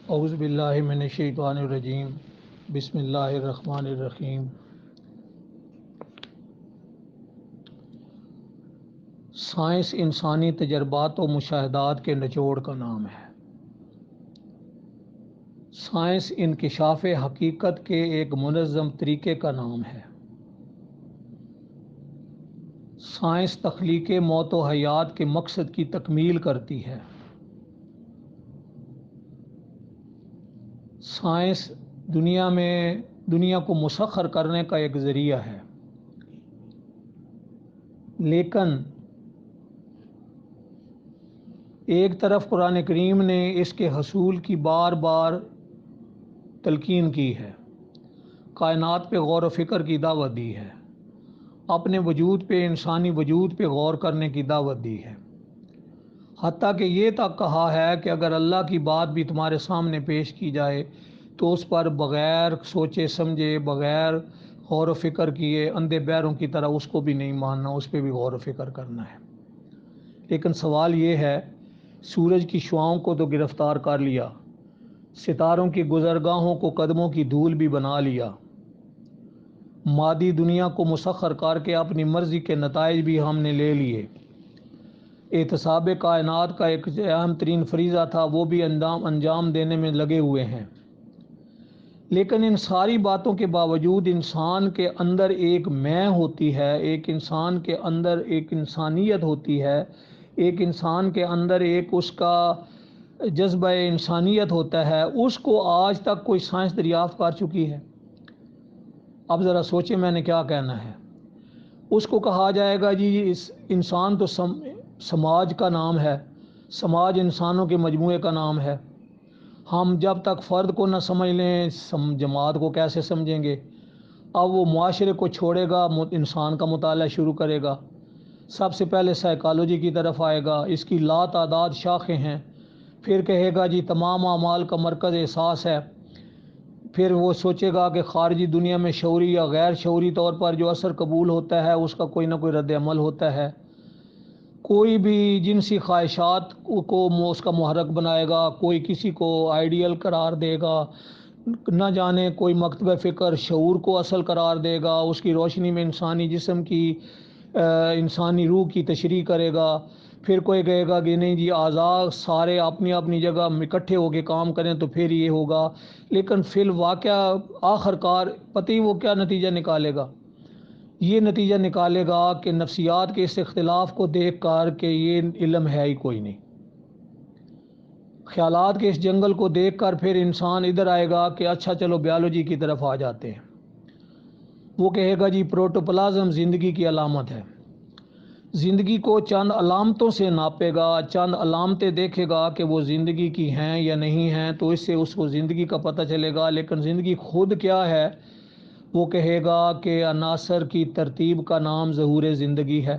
اعوذ باللہ من الشیطان الرجیم بسم اللہ الرحمن الرحیم۔ سائنس انسانی تجربات و مشاہدات کے نچوڑ کا نام ہے۔ سائنس انکشاف حقیقت کے ایک منظم طریقے کا نام ہے۔ سائنس تخلیق موت و حیات کے مقصد کی تکمیل کرتی ہے۔ سائنس دنیا کو مسخر کرنے کا ایک ذریعہ ہے، لیکن ایک طرف قرآن کریم نے اس کے حصول کی بار بار تلقین کی ہے، کائنات پہ غور و فکر کی دعوت دی ہے، اپنے وجود پہ، انسانی وجود پہ غور کرنے کی دعوت دی ہے، حتیٰ کہ یہ تک کہا ہے کہ اگر اللہ کی بات بھی تمہارے سامنے پیش کی جائے تو اس پر بغیر سوچے سمجھے، بغیر غور و فکر کیے، اندھے بہروں کی طرح اس کو بھی نہیں ماننا، اس پہ بھی غور و فکر کرنا ہے۔ لیکن سوال یہ ہے، سورج کی شعاؤں کو تو گرفتار کر لیا، ستاروں کی گزرگاہوں کو قدموں کی دھول بھی بنا لیا، مادی دنیا کو مسخر کر کے اپنی مرضی کے نتائج بھی ہم نے لے لیے۔ احتساب کائنات کا ایک اہم ترین فریضہ تھا، وہ بھی انجام دینے میں لگے ہوئے ہیں۔ لیکن ان ساری باتوں کے باوجود انسان کے اندر ایک میں ہوتی ہے، ایک انسان کے اندر ایک انسانیت ہوتی ہے، ایک انسان کے اندر ایک اس کا جذبہ انسانیت ہوتا ہے، اس کو آج تک کوئی سائنس دریافت کر چکی ہے؟ اب ذرا سوچیں میں نے کیا کہنا ہے۔ اس کو کہا جائے گا جی اس انسان تو سماج کا نام ہے، سماج انسانوں کے مجموعے کا نام ہے، ہم جب تک فرد کو نہ سمجھ لیں جماعت کو کیسے سمجھیں گے؟ اب وہ معاشرے کو چھوڑے گا، انسان کا مطالعہ شروع کرے گا، سب سے پہلے سائیکالوجی کی طرف آئے گا، اس کی لا تعداد شاخیں ہیں، پھر کہے گا جی تمام اعمال کا مرکز احساس ہے، پھر وہ سوچے گا کہ خارجی دنیا میں شعوری یا غیر شعوری طور پر جو اثر قبول ہوتا ہے اس کا کوئی نہ کوئی رد عمل ہوتا ہے، کوئی بھی جنسی خواہشات کو اس کا محرک بنائے گا، کوئی کسی کو آئیڈیل قرار دے گا، نہ جانے کوئی مکتبہ فکر شعور کو اصل قرار دے گا، اس کی روشنی میں انسانی جسم کی انسانی روح کی تشریح کرے گا، پھر کوئی کہے گا کہ نہیں جی اعضاء سارے اپنی اپنی جگہ اکٹھے ہو کے کام کریں تو پھر یہ ہوگا، لیکن فی الواقع آخر کار پتہ ہی وہ کیا نتیجہ نکالے گا؟ یہ نتیجہ نکالے گا کہ نفسیات کے اس اختلاف کو دیکھ کر کہ یہ علم ہے ہی کوئی نہیں، خیالات کے اس جنگل کو دیکھ کر پھر انسان ادھر آئے گا کہ اچھا چلو بیالوجی کی طرف آ جاتے ہیں، وہ کہے گا جی پروٹوپلازم زندگی کی علامت ہے، زندگی کو چند علامتوں سے ناپے گا، چند علامتیں دیکھے گا کہ وہ زندگی کی ہیں یا نہیں ہیں، تو اس سے اس کو زندگی کا پتہ چلے گا، لیکن زندگی خود کیا ہے؟ وہ کہے گا کہ عناصر کی ترتیب کا نام ظہور زندگی ہے۔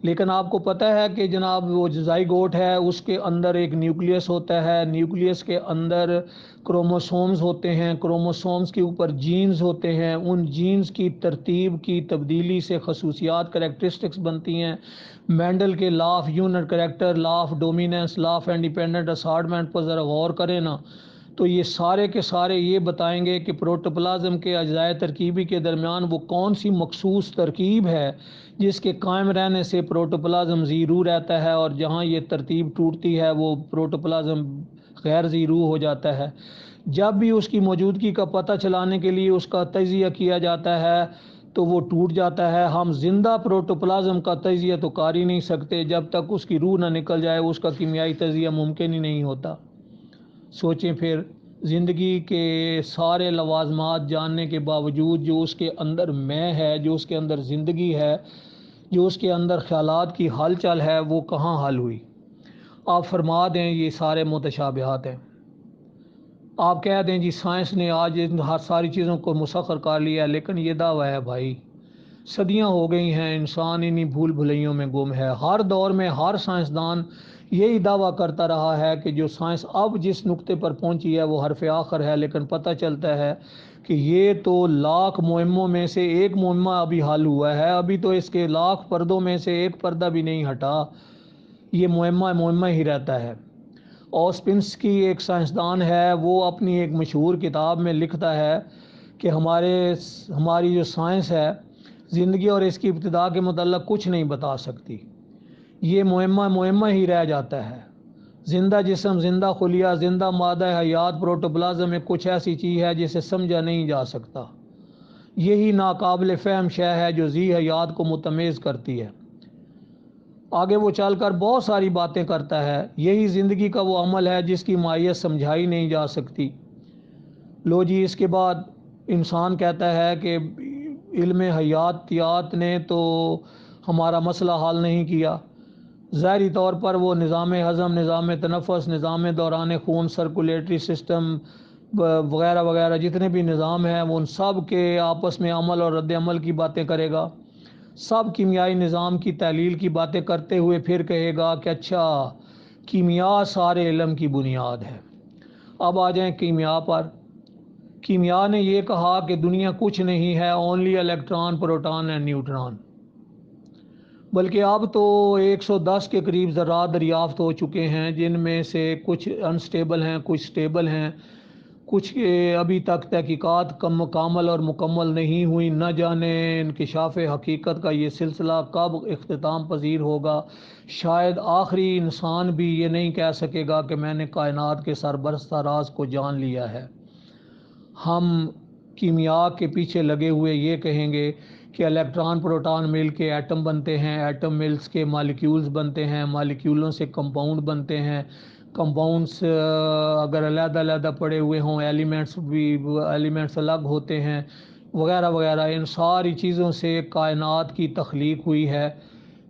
لیکن آپ کو پتہ ہے کہ جناب وہ زائگوٹ ہے، اس کے اندر ایک نیوکلیس ہوتا ہے، نیوکلیس کے اندر کروموسومز ہوتے ہیں، کروموسومز کے اوپر جینز ہوتے ہیں، ان جینز کی ترتیب کی تبدیلی سے خصوصیات کریکٹرسٹکس بنتی ہیں۔ مینڈل کے law of unit character, law of dominance, law of independent assortment پر ذرا غور کریں نا تو یہ سارے کے سارے یہ بتائیں گے کہ پروٹوپلازم کے اجزائے ترکیبی کے درمیان وہ کون سی مخصوص ترکیب ہے جس کے قائم رہنے سے پروٹوپلازم زیرو رہتا ہے، اور جہاں یہ ترتیب ٹوٹتی ہے وہ پروٹوپلازم غیر زیرو ہو جاتا ہے۔ جب بھی اس کی موجودگی کا پتہ چلانے کے لیے اس کا تجزیہ کیا جاتا ہے تو وہ ٹوٹ جاتا ہے۔ ہم زندہ پروٹوپلازم کا تجزیہ تو کر ہی نہیں سکتے، جب تک اس کی روح نہ نکل جائے اس کا کیمیائی تجزیہ ممکن ہی نہیں ہوتا۔ سوچیں پھر، زندگی کے سارے لوازمات جاننے کے باوجود جو اس کے اندر میں ہے، جو اس کے اندر زندگی ہے، جو اس کے اندر خیالات کی ہلچل ہے، وہ کہاں حل ہوئی؟ آپ فرما دیں یہ سارے متشابہات ہیں، آپ کہہ دیں جی سائنس نے آج ہر ساری چیزوں کو مسخر کر لیا، لیکن یہ دعویٰ ہے بھائی صدیاں ہو گئی ہیں انسان انہی بھول بھلیوں میں گم ہے۔ ہر دور میں ہر سائنسدان یہی دعویٰ کرتا رہا ہے کہ جو سائنس اب جس نقطے پر پہنچی ہے وہ حرف آخر ہے، لیکن پتہ چلتا ہے کہ یہ تو لاکھ مہموں میں سے ایک مہمہ ابھی حل ہوا ہے، ابھی تو اس کے لاکھ پردوں میں سے ایک پردہ بھی نہیں ہٹا، یہ مہمہ ہی رہتا ہے۔ اوسپنسکی ایک سائنسدان ہے، وہ اپنی ایک مشہور کتاب میں لکھتا ہے کہ ہماری جو سائنس ہے زندگی اور اس کی ابتدا کے متعلق کچھ نہیں بتا سکتی، یہ معمہ ہی رہ جاتا ہے۔ زندہ جسم، زندہ خلیہ، زندہ مادہ حیات، پروٹوپلازم میں کچھ ایسی چیز ہے جسے سمجھا نہیں جا سکتا، یہی ناقابل فہم شے ہے جو ذی حیات کو متمیز کرتی ہے۔ آگے وہ چل کر بہت ساری باتیں کرتا ہے، یہی زندگی کا وہ عمل ہے جس کی ماہیت سمجھائی نہیں جا سکتی۔ لو جی، اس کے بعد انسان کہتا ہے کہ علم حیاتیات نے تو ہمارا مسئلہ حل نہیں کیا۔ ظاہری طور پر وہ نظام ہضم، نظام تنفس، نظام دوران خون، سرکولیٹری سسٹم وغیرہ وغیرہ جتنے بھی نظام ہیں وہ ان سب کے آپس میں عمل اور رد عمل کی باتیں کرے گا، سب کیمیائی نظام کی تحلیل کی باتیں کرتے ہوئے پھر کہے گا کہ اچھا، کیمیا سارے علم کی بنیاد ہے۔ اب آ جائیں کیمیا پر۔ کیمیا نے یہ کہا کہ دنیا کچھ نہیں ہے، only electron, proton and neutron, بلکہ اب تو 110 کے قریب ذرات دریافت ہو چکے ہیں، جن میں سے کچھ انسٹیبل ہیں، کچھ سٹیبل ہیں، کچھ ابھی تک تحقیقات کامل اور مکمل نہیں ہوئی۔ نہ جانے انکشاف حقیقت کا یہ سلسلہ کب اختتام پذیر ہوگا۔ شاید آخری انسان بھی یہ نہیں کہہ سکے گا کہ میں نے کائنات کے سربرستہ راز کو جان لیا ہے۔ ہم کیمیا کے پیچھے لگے ہوئے یہ کہیں گے کہ الیکٹران پروٹون مل کے ایٹم بنتے ہیں، ایٹم ملز کے مالیکیولز بنتے ہیں، مالیکیولوں سے کمپاؤنڈ بنتے ہیں، کمپاؤنڈس اگر علیحدہ علیحدہ پڑے ہوئے ہوں، ایلیمنٹس الگ ہوتے ہیں وغیرہ وغیرہ۔ ان ساری چیزوں سے کائنات کی تخلیق ہوئی ہے۔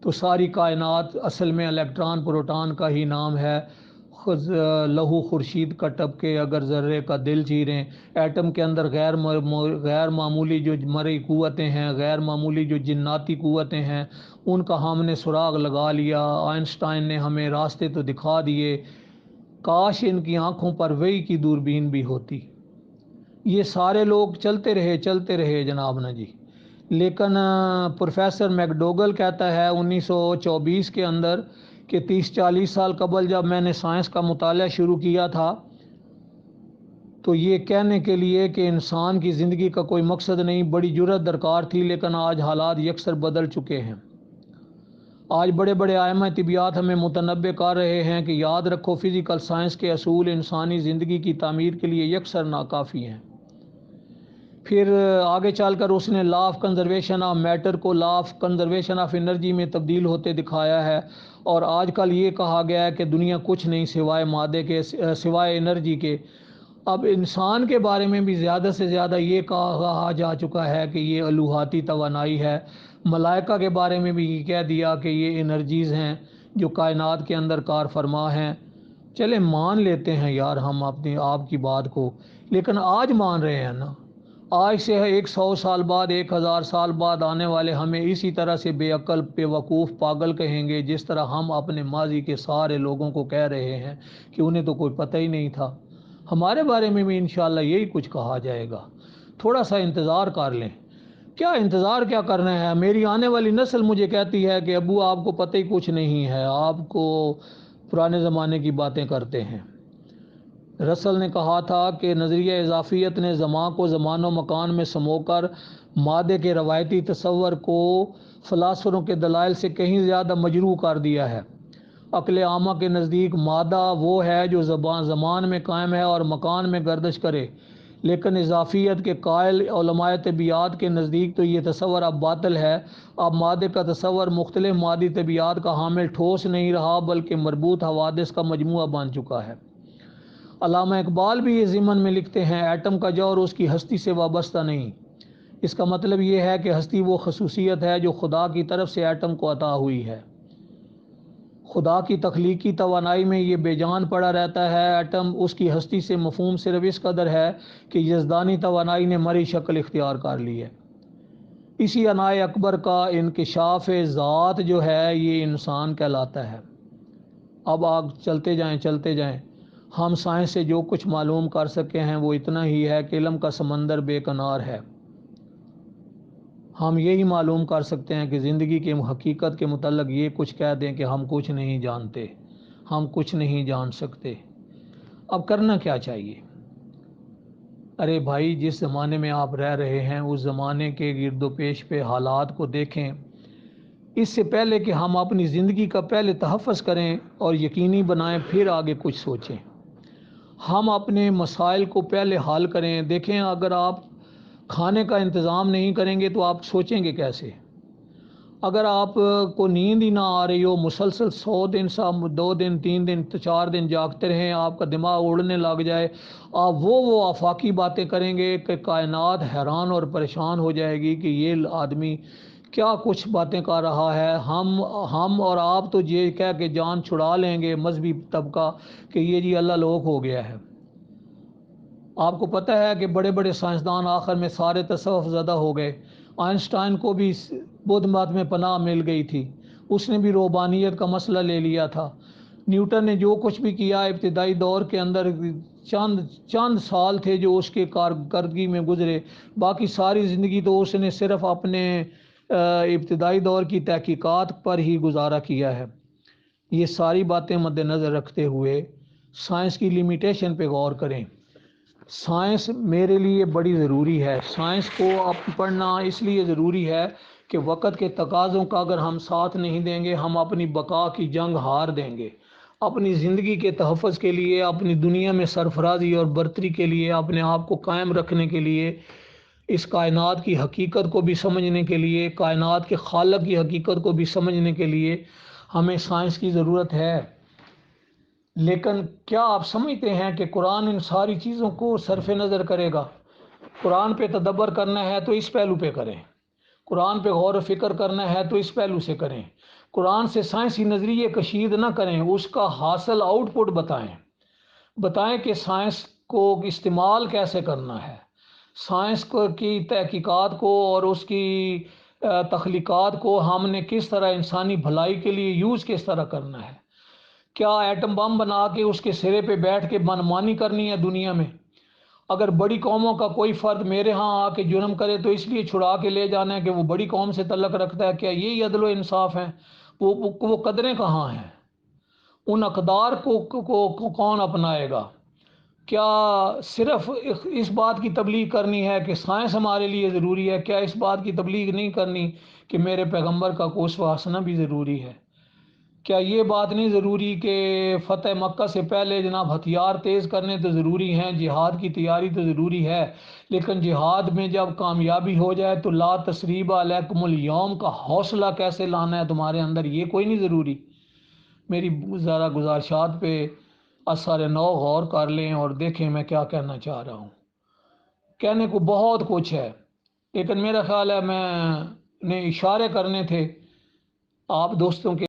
تو ساری کائنات اصل میں الیکٹران پروٹون کا ہی نام ہے۔ لہو خورشید کا ٹپکے اگر ذرے کا دل چیریں، ایٹم کے اندر غیر معمولی جو مرئی قوتیں ہیں، غیر معمولی جو جناتی قوتیں ہیں، ان کا ہم نے سراغ لگا لیا۔ آئنسٹائن نے ہمیں راستے تو دکھا دیے، کاش ان کی آنکھوں پر وہی کی دوربین بھی ہوتی۔ یہ سارے لوگ چلتے رہے جناب نا جی، لیکن پروفیسر میکڈوگل کہتا ہے 1924 کے اندر کہ 30-40 سال قبل جب میں نے سائنس کا مطالعہ شروع کیا تھا تو یہ کہنے کے لیے کہ انسان کی زندگی کا کوئی مقصد نہیں، بڑی جرأت درکار تھی، لیکن آج حالات یکسر بدل چکے ہیں۔ آج بڑے بڑے ائمہ طبیعیات ہمیں متنبع کر رہے ہیں کہ یاد رکھو، فزیکل سائنس کے اصول انسانی زندگی کی تعمیر کے لیے یکسر ناکافی ہیں۔ پھر آگے چل کر اس نے law of conservation of matter کو law of conservation of energy میں تبدیل ہوتے دکھایا ہے، اور آج کل یہ کہا گیا ہے کہ دنیا کچھ نہیں سوائے مادے کے، سوائے انرجی کے۔ اب انسان کے بارے میں بھی زیادہ سے زیادہ یہ کہا جا چکا ہے کہ یہ الوہاتی توانائی ہے۔ ملائکہ کے بارے میں بھی یہ کہہ دیا کہ یہ انرجیز ہیں جو کائنات کے اندر کار فرما ہیں۔ چلے مان لیتے ہیں یار ہم اپنی آپ کی بات کو، لیکن آج مان رہے ہیں نا، آج سے 100 سال بعد، 1000 سال بعد آنے والے ہمیں اسی طرح سے بے عقل، بے وقوف، پاگل کہیں گے جس طرح ہم اپنے ماضی کے سارے لوگوں کو کہہ رہے ہیں کہ انہیں تو کوئی پتہ ہی نہیں تھا۔ ہمارے بارے میں بھی انشاءاللہ یہی کچھ کہا جائے گا۔ تھوڑا سا انتظار کر لیں۔ کیا انتظار کیا کرنا ہے؟ میری آنے والی نسل مجھے کہتی ہے کہ ابو آپ کو پتہ ہی کچھ نہیں ہے، آپ کو پرانے زمانے کی باتیں کرتے ہیں۔ رسل نے کہا تھا کہ نظریہ اضافیت نے زمان کو زمان و مکان میں سمو کر مادے کے روایتی تصور کو فلاسفروں کے دلائل سے کہیں زیادہ مجروح کر دیا ہے۔ عقل عامہ کے نزدیک مادہ وہ ہے جو زمان میں قائم ہے اور مکان میں گردش کرے، لیکن اضافیت کے قائل علماء طبیعیات کے نزدیک تو یہ تصور اب باطل ہے۔ اب مادے کا تصور مختلف مادی طبیعیات کا حامل ٹھوس نہیں رہا بلکہ مربوط حوادث کا مجموعہ بن چکا ہے۔ علامہ اقبال بھی یہ ضمن میں لکھتے ہیں، ایٹم کا جوہر اس کی ہستی سے وابستہ نہیں۔ اس کا مطلب یہ ہے کہ ہستی وہ خصوصیت ہے جو خدا کی طرف سے ایٹم کو عطا ہوئی ہے۔ خدا کی تخلیقی توانائی میں یہ بے جان پڑا رہتا ہے۔ ایٹم اس کی ہستی سے مفہوم صرف اس قدر ہے کہ یزدانی توانائی نے مری شکل اختیار کر لی ہے۔ اسی انائے اکبر کا انکشاف ذات جو ہے یہ انسان کہلاتا ہے۔ اب آگ چلتے جائیں۔ ہم سائنس سے جو کچھ معلوم کر سکے ہیں وہ اتنا ہی ہے کہ علم کا سمندر بے کنار ہے۔ ہم یہی معلوم کر سکتے ہیں کہ زندگی کے حقیقت کے متعلق یہ کچھ کہہ دیں کہ ہم کچھ نہیں جانتے، ہم کچھ نہیں جان سکتے۔ اب کرنا کیا چاہیے؟ ارے بھائی، جس زمانے میں آپ رہ رہے ہیں اس زمانے کے گرد و پیش پہ حالات کو دیکھیں، اس سے پہلے کہ ہم اپنی زندگی کا پہلے تحفظ کریں اور یقینی بنائیں، پھر آگے کچھ سوچیں۔ ہم اپنے مسائل کو پہلے حل کریں۔ دیکھیں، اگر آپ کھانے کا انتظام نہیں کریں گے تو آپ سوچیں گے کیسے؟ اگر آپ کو نیند ہی نہ آ رہی ہو، مسلسل 100 دن 2 دن 3 دن 4 دن جاگتے رہیں، آپ کا دماغ اڑنے لگ جائے، آپ وہ آفاقی باتیں کریں گے کہ کائنات حیران اور پریشان ہو جائے گی کہ یہ آدمی کیا کچھ باتیں کر رہا ہے۔ ہم اور آپ تو یہ کہہ کے جان چھڑا لیں گے مذہبی طبقہ کہ یہ جی اللہ لوک ہو گیا ہے۔ آپ کو پتہ ہے کہ بڑے بڑے سائنسدان آخر میں سارے تصوف زدہ ہو گئے۔ آئنسٹائن کو بھی بدھ مت میں پناہ مل گئی تھی، اس نے بھی روحانیت کا مسئلہ لے لیا تھا۔ نیوٹن نے جو کچھ بھی کیا ابتدائی دور کے اندر چند سال تھے جو اس کے کارکردگی میں گزرے، باقی ساری زندگی تو اس نے صرف اپنے ابتدائی دور کی تحقیقات پر ہی گزارا کیا ہے۔ یہ ساری باتیں مد نظر رکھتے ہوئے سائنس کی لیمیٹیشن پہ غور کریں۔ سائنس میرے لیے بڑی ضروری ہے۔ سائنس کو پڑھنا اس لیے ضروری ہے کہ وقت کے تقاضوں کا اگر ہم ساتھ نہیں دیں گے، ہم اپنی بقا کی جنگ ہار دیں گے۔ اپنی زندگی کے تحفظ کے لیے، اپنی دنیا میں سرفرازی اور برتری کے لیے، اپنے آپ کو قائم رکھنے کے لیے، اس کائنات کی حقیقت کو بھی سمجھنے کے لیے، کائنات کے خالق کی حقیقت کو بھی سمجھنے کے لیے ہمیں سائنس کی ضرورت ہے۔ لیکن کیا آپ سمجھتے ہیں کہ قرآن ان ساری چیزوں کو صرف نظر کرے گا؟ قرآن پہ تدبر کرنا ہے تو اس پہلو پہ کریں، قرآن پہ غور و فکر کرنا ہے تو اس پہلو سے کریں۔ قرآن سے سائنسی نظریے کشید نہ کریں، اس کا حاصل آؤٹ پٹ بتائیں کہ سائنس کو استعمال کیسے کرنا ہے، سائنس کی تحقیقات کو اور اس کی تخلیقات کو ہم نے کس طرح انسانی بھلائی کے لیے یوز کس طرح کرنا ہے۔ کیا ایٹم بم بنا کے اس کے سرے پہ بیٹھ کے منمانی کرنی ہے دنیا میں؟ اگر بڑی قوموں کا کوئی فرد میرے ہاں آ کے جرم کرے تو اس لیے چھڑا کے لے جانا ہے کہ وہ بڑی قوم سے تعلق رکھتا ہے؟ کیا یہی عدل و انصاف ہے؟ وہ قدریں کہاں ہیں؟ ان اقدار کو کون اپنائے گا؟ کیا صرف اس بات کی تبلیغ کرنی ہے کہ سائنس ہمارے لیے ضروری ہے؟ کیا اس بات کی تبلیغ نہیں کرنی کہ میرے پیغمبر کا اسوہ حسنہ بھی ضروری ہے؟ کیا یہ بات نہیں ضروری کہ فتح مکہ سے پہلے جناب ہتھیار تیز کرنے تو ضروری ہیں، جہاد کی تیاری تو ضروری ہے، لیکن جہاد میں جب کامیابی ہو جائے تو لا تثریب علیکم اليوم کا حوصلہ کیسے لانا ہے تمہارے اندر، یہ کوئی نہیں ضروری؟ میری ذرا گزارشات پہ اثر نو غور کر لیں اور دیکھیں میں کیا کہنا چاہ رہا ہوں۔ کہنے کو بہت کچھ ہے، لیکن میرا خیال ہے میں نے اشارے کرنے تھے آپ دوستوں کے